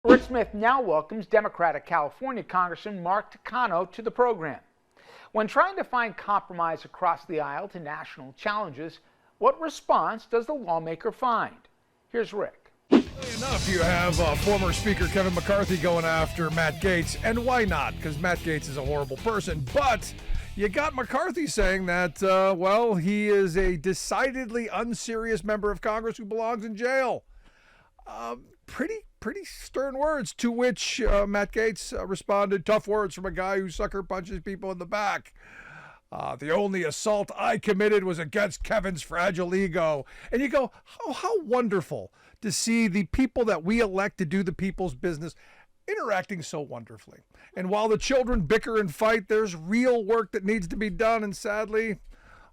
Rick Smith now welcomes Democratic California Congressman Mark Takano to the program. When trying to find compromise across the aisle to national challenges, what response does the lawmaker find? Here's Rick. Enough, you have former Speaker Kevin McCarthy going after Matt Gaetz, and why not? Because Matt Gaetz is a horrible person, but you got McCarthy saying that, he is a decidedly unserious member of Congress who belongs in jail. Pretty stern words, to which Matt Gaetz responded, tough words from a guy who sucker punches people in the back. The only assault I committed was against Kevin's fragile ego. And you go, how wonderful to see the people that we elect to do the people's business interacting so wonderfully. And while the children bicker and fight, there's real work that needs to be done. And sadly,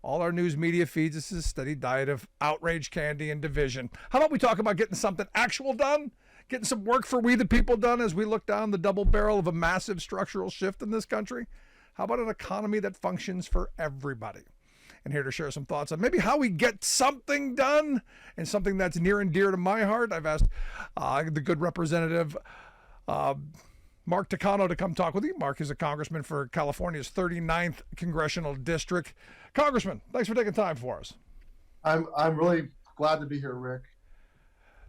all our news media feeds us a steady diet of outrage, candy, and division. How about we talk about getting something actual done? Getting some work for we the people done as we look down the double barrel of a massive structural shift in this country? How about an economy that functions for everybody? And here to share some thoughts on maybe how we get something done, and something that's near and dear to my heart, I've asked the good representative Mark Takano to come talk with you. Mark is a congressman for California's 39th congressional district. Congressman, thanks for taking time for us. I'm really glad to be here, Rick.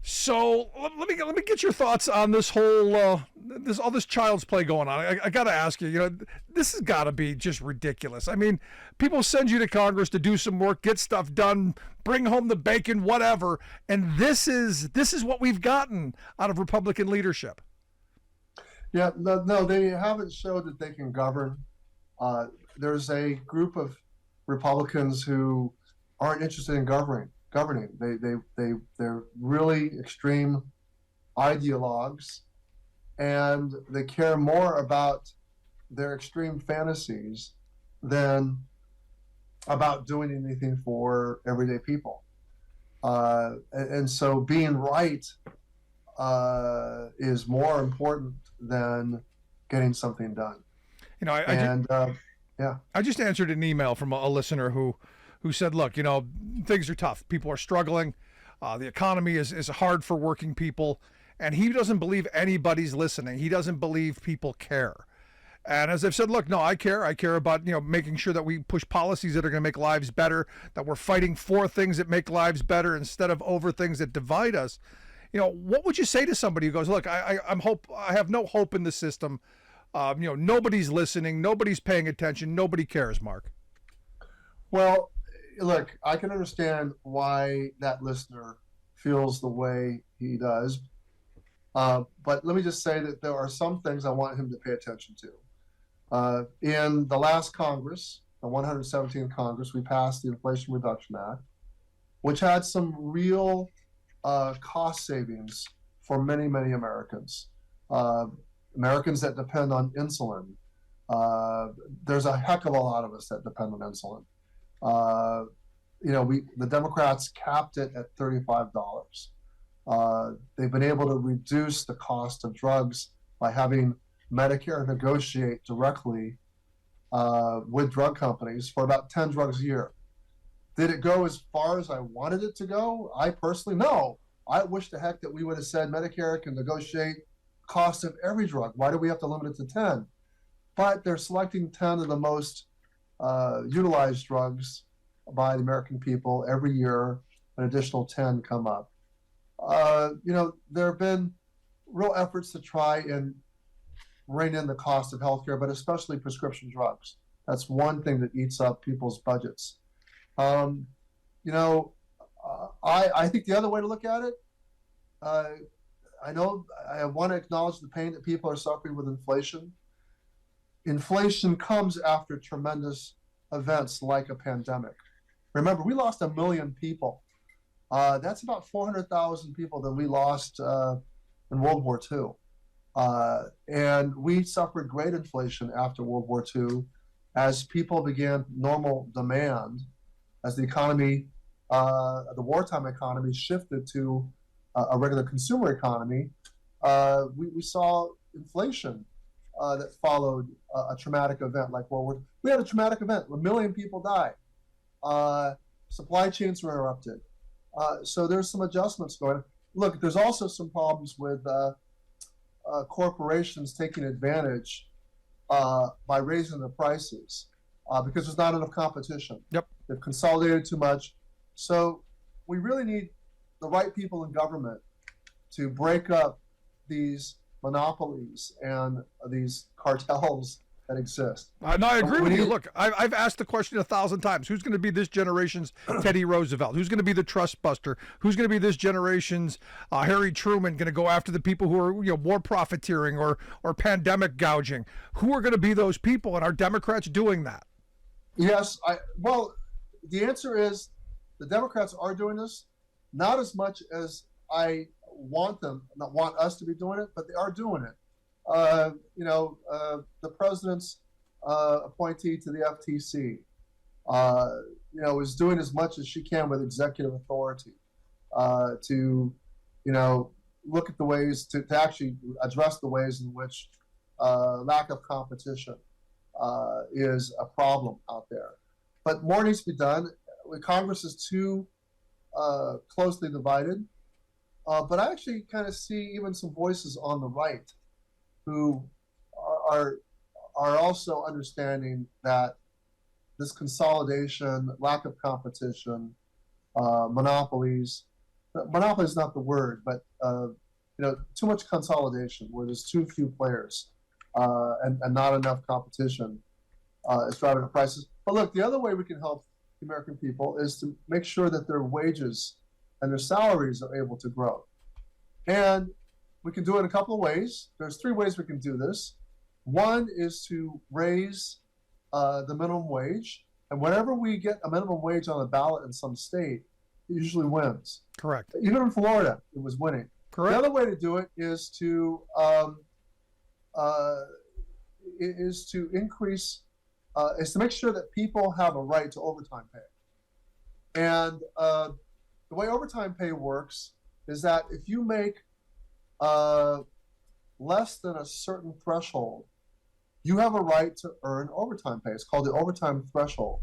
So let me get your thoughts on this whole all this child's play going on. I got to ask you, this has got to be just ridiculous. I mean, people send you to Congress to do some work, get stuff done, bring home the bacon, whatever, and this is what we've gotten out of Republican leadership. Yeah, no, they haven't showed that they can govern. There's a group of Republicans who aren't interested in governing. They're really extreme ideologues, and they care more about their extreme fantasies than about doing anything for everyday people. And so being right is more important than getting something done. I just answered an email from a listener who said, look, things are tough. People are struggling. The economy is hard for working people. And he doesn't believe anybody's listening. He doesn't believe people care. And as I've said, look, no, I care. I care about, making sure that we push policies that are going to make lives better, that we're fighting for things that make lives better instead of over things that divide us. What would you say to somebody who goes, look, I have no hope in the system. Nobody's listening. Nobody's paying attention. Nobody cares, Mark. Well, look, I can understand why that listener feels the way he does. But let me just say that there are some things I want him to pay attention to. In the last Congress, the 117th Congress, we passed the Inflation Reduction Act, which had some real cost savings for many, many Americans. Americans that depend on insulin. There's a heck of a lot of us that depend on insulin. The Democrats capped it at $35. They've been able to reduce the cost of drugs by having Medicare negotiate directly with drug companies for about 10 drugs a year. Did it go as far as I wanted it to go? I personally, no. I wish the heck that we would have said Medicare can negotiate cost of every drug. Why do we have to limit it to 10? But they're selecting 10 of the most utilized drugs by the American people every year. An additional 10 come up. There have been real efforts to try and rein in the cost of healthcare, but especially prescription drugs. That's one thing that eats up people's budgets. I think the other way to look at it, I know I want to acknowledge the pain that people are suffering with inflation. Inflation comes after tremendous events like a pandemic. Remember, we lost 1 million people. That's about 400,000 people that we lost in World War II. And we suffered great inflation after World War II as people began normal demand, as the economy, the wartime economy shifted to a regular consumer economy. We saw inflation that followed a traumatic event like World War. We had a traumatic event. 1 million people died. Supply chains were interrupted. So there's some adjustments going on. Look, there's also some problems with corporations taking advantage by raising the prices because there's not enough competition. Yep. They've consolidated too much. So we really need the right people in government to break up these monopolies and these cartels that exist. No, I agree with you. need- Look, I've asked the question 1,000 times. Who's going to be this generation's Teddy Roosevelt? Who's going to be the trust buster? Who's going to be this generation's Harry Truman? Going to go after the people who are war profiteering or pandemic gouging? Who are going to be those people? And are Democrats doing that? Yes, well, the answer is the Democrats are doing this, not as much as I want us to be doing it, but they are doing it. The president's appointee to the FTC, is doing as much as she can with executive authority to, look at the ways to actually address the ways in which lack of competition is a problem out there. But more needs to be done. Congress is too closely divided. But I actually kind of see even some voices on the right who are also understanding that this consolidation, lack of competition, monopolies is not the word, but too much consolidation where there's too few players and not enough competition is driving up prices. But look, the other way we can help the American people is to make sure that their wages and their salaries are able to grow. And we can do it in a couple of ways. There's 3 ways we can do this. One is to raise the minimum wage. And whenever we get a minimum wage on the ballot in some state, it usually wins. Correct. Even in Florida, it was winning. Correct. The other way to do it is to increase, is to make sure that people have a right to overtime pay. And the way overtime pay works is that if you make less than a certain threshold, you have a right to earn overtime pay. It's called the overtime threshold.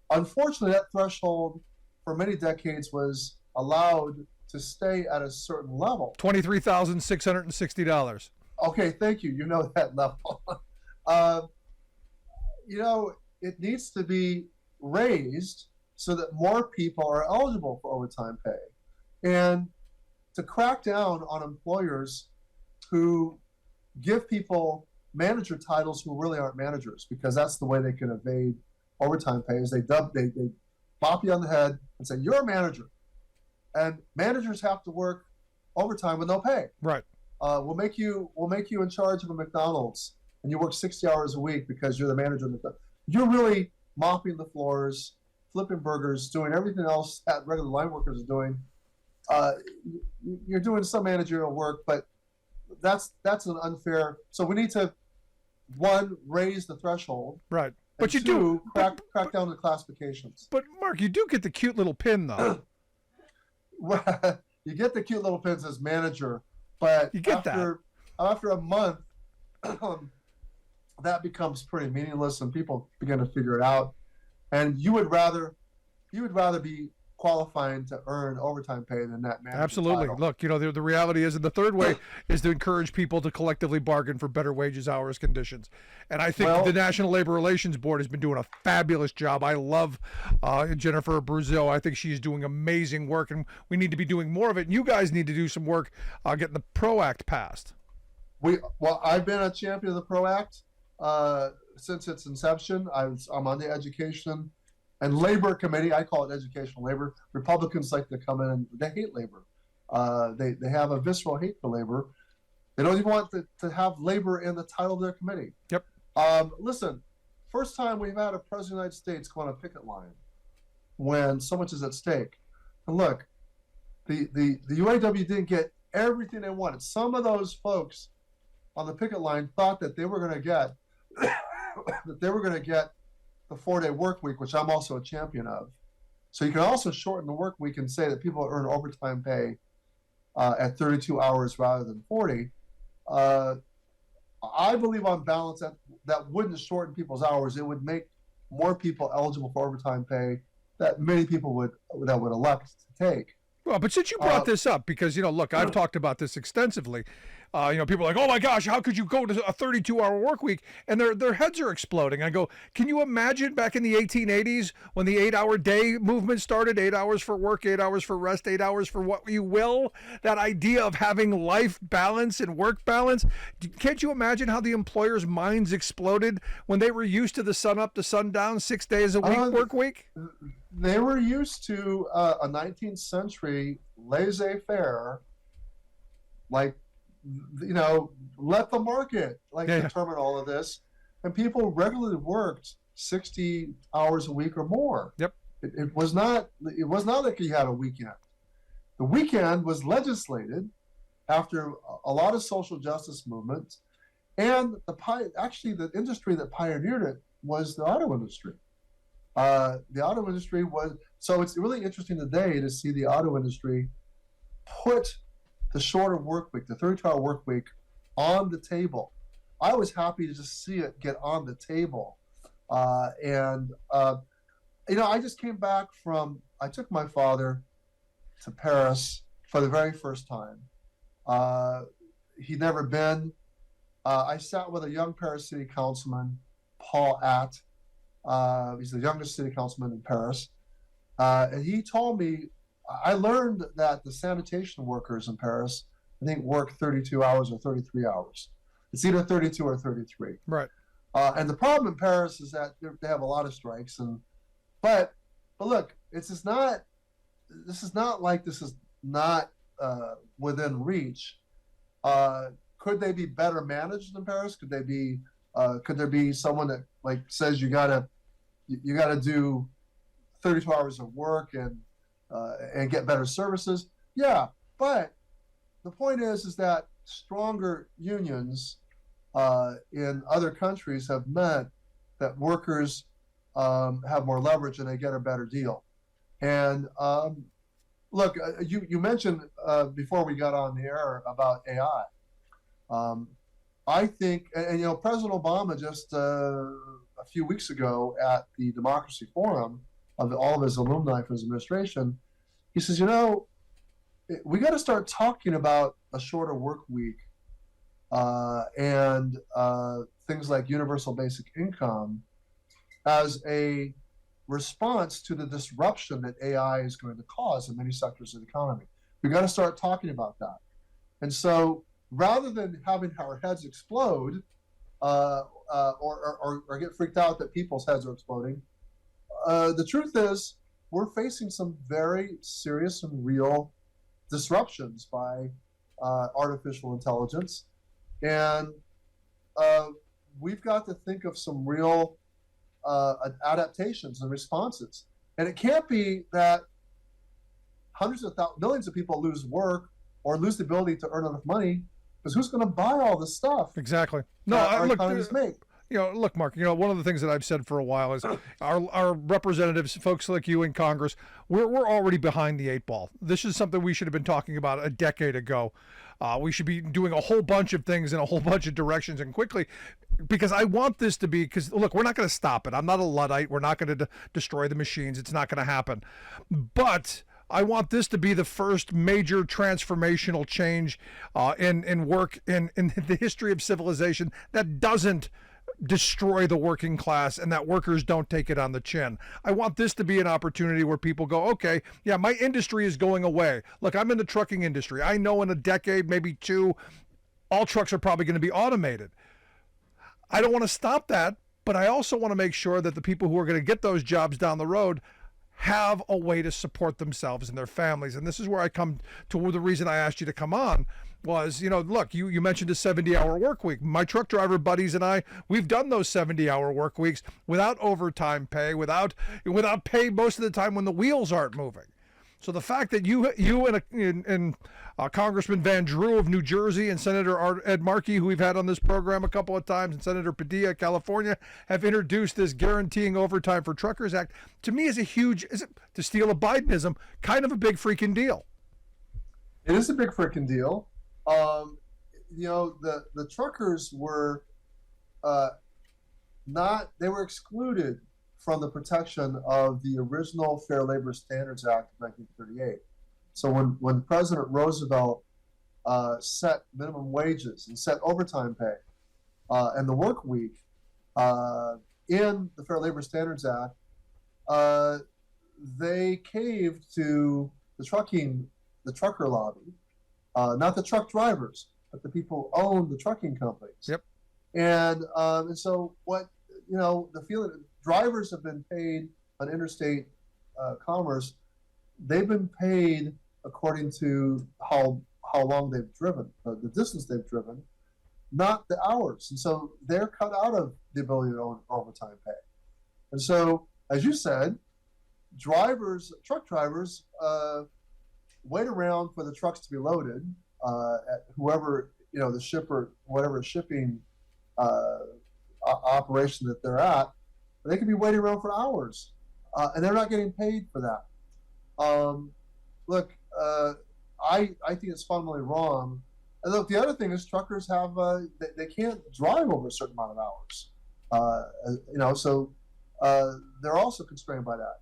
Unfortunately, that threshold for many decades was allowed to stay at a certain level. $23,660. Okay, thank you. You know that level. It needs to be raised so that more people are eligible for overtime pay. And to crack down on employers who give people manager titles who really aren't managers, because that's the way they can evade overtime pay, is they bop you on the head and say, you're a manager. And managers have to work overtime with no pay. Right. We'll make you in charge of a McDonald's, and you work 60 hours a week because you're the manager of McDonald's. You're really mopping the floors, flipping burgers, doing everything else that regular line workers are doing. You're doing some managerial work, but that's an unfair. So we need to, 1, raise the threshold. Right. But and 2, crack down on the classifications. But Mark, you do get the cute little pin though. You get the cute little pins as manager, but you get after a month, that becomes pretty meaningless, and people begin to figure it out. And you would rather be qualifying to earn overtime pay than that manager Absolutely. title. Look, the reality is, and the third way is to encourage people to collectively bargain for better wages, hours, conditions. And I think the National Labor Relations Board has been doing a fabulous job. I love Jennifer Bruzzo. I think she's doing amazing work, and we need to be doing more of it. And you guys need to do some work getting the PRO Act passed. I've been a champion of the PRO Act since its inception. I'm on the Education and Labor Committee. I call it educational labor. Republicans like to come in and they hate labor. They have a visceral hate for labor. They don't even want to have labor in the title of their committee. Yep. Listen, first time we've had a president of the United States go on a picket line when so much is at stake. And look, the UAW didn't get everything they wanted. Some of those folks on the picket line thought that they were going to get the 4-day work week, which I'm also a champion of. So you can also shorten the work week and say that people earn overtime pay at 32 hours rather than 40. I believe on balance that wouldn't shorten people's hours. It would make more people eligible for overtime pay that many people would elect to take. Well, but since you brought this up, because, look, I've talked about this extensively. People are like, oh my gosh, how could you go to a 32-hour work week? And their heads are exploding. I go, can you imagine back in the 1880s when the 8-hour day movement started, 8 hours for work, 8 hours for rest, 8 hours for what you will, that idea of having life balance and work balance. Can't you imagine how the employers' minds exploded when they were used to the sun up to sundown, 6 days a week work week? They were used to a 19th century laissez-faire, like, let the market determine all of this, and people regularly worked 60 hours a week or more. Yep. It was not like you had a weekend. The weekend was legislated after a lot of social justice movements, and the industry that pioneered it was the auto industry. The auto industry so it's really interesting today to see the auto industry put the shorter work week, the 32-hour work week, on the table. I was happy to just see it get on the table. I just came back I took my father to Paris for the very first time. He'd never been. I sat with a young Paris city councilman, Paul Att. He's the youngest city councilman in Paris. And he told me, I learned that the sanitation workers in Paris, I think, work 32 hours or 33 hours. It's either 32 or 33. Right. And the problem in Paris is that they have a lot of strikes. But look, this is not within reach. Could they be better managed in Paris? Could there be someone that says you gotta do 32 hours of work and get better services? Yeah, but the point is that stronger unions in other countries have meant that workers have more leverage and they get a better deal. And look, you mentioned before we got on the air about AI. I think, and President Obama just a few weeks ago at the Democracy Forum of all of his alumni from his administration, he says, we got to start talking about a shorter work week and things like universal basic income as a response to the disruption that AI is going to cause in many sectors of the economy. We got to start talking about that. And so rather than having our heads explode or get freaked out that people's heads are exploding, the truth is we're facing some very serious and real disruptions by artificial intelligence. And we've got to think of some real adaptations and responses. And it can't be that hundreds of millions of people lose work or lose the ability to earn enough money, because who's going to buy all this stuff? Exactly. No, our look, economies make? Look, Mark, one of the things that I've said for a while is our representatives, folks like you in Congress, we're already behind the 8 ball. This is something we should have been talking about a decade ago. We should be doing a whole bunch of things in a whole bunch of directions and quickly, because I want this to be, because look, we're not going to stop it. I'm not a Luddite. We're not going to destroy the machines. It's not going to happen. But I want this to be the first major transformational change in work in the history of civilization that doesn't destroy the working class and that workers don't take it on the chin. I want this to be an opportunity where people go, okay, yeah, my industry is going away. Look, I'm in the trucking industry. I know in a decade, maybe 2, all trucks are probably going to be automated. I don't want to stop that, but I also want to make sure that the people who are going to get those jobs down the road have a way to support themselves and their families. And this is where I come to the reason I asked you to come on was, look, you mentioned a 70-hour work week. My truck driver buddies and I, we've done those 70-hour work weeks without overtime pay, without pay most of the time when the wheels aren't moving. So the fact that you and Congressman Van Drew of New Jersey and Senator Ed Markey, who we've had on this program a couple of times, and Senator Padilla, California, have introduced this Guaranteeing Overtime for Truckers Act, to me is a huge, to steal a Bidenism, kind of a big freaking deal. It is a big freaking deal. The truckers were they were excluded from the protection of the original Fair Labor Standards Act of 1938. So when President Roosevelt set minimum wages and set overtime pay and the work week in the Fair Labor Standards Act, they caved to the trucker lobby, not the truck drivers, but the people who own the trucking companies. Yep. And so what, the feeling, drivers have been paid on interstate commerce. They've been paid according to how long they've driven, the distance they've driven, not the hours. And so they're cut out of the ability to own overtime pay. And so, as you said, truck drivers, wait around for the trucks to be loaded at whoever, the shipper, whatever shipping operation that they're at. They could be waiting around for hours, and they're not getting paid for that. Look, I think it's fundamentally wrong. And look, the other thing is truckers have they can't drive over a certain amount of hours. So they're also constrained by that.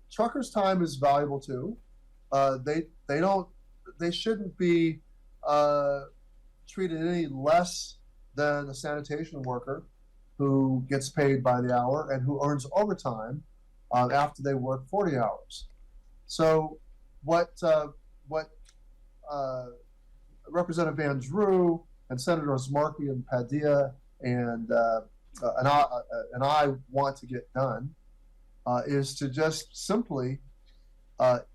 Truckers' time is valuable too. They shouldn't be treated any less than a sanitation worker who gets paid by the hour and who earns overtime after they work 40 hours. So what Representative Van Drew and Senators Markey and Padilla and I want to get done is to just simply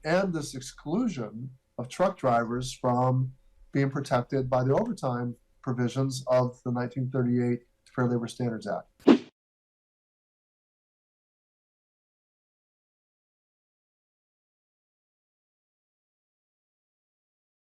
end this exclusion of truck drivers from being protected by the overtime provisions of the 1938 Fair Labor Standards Act.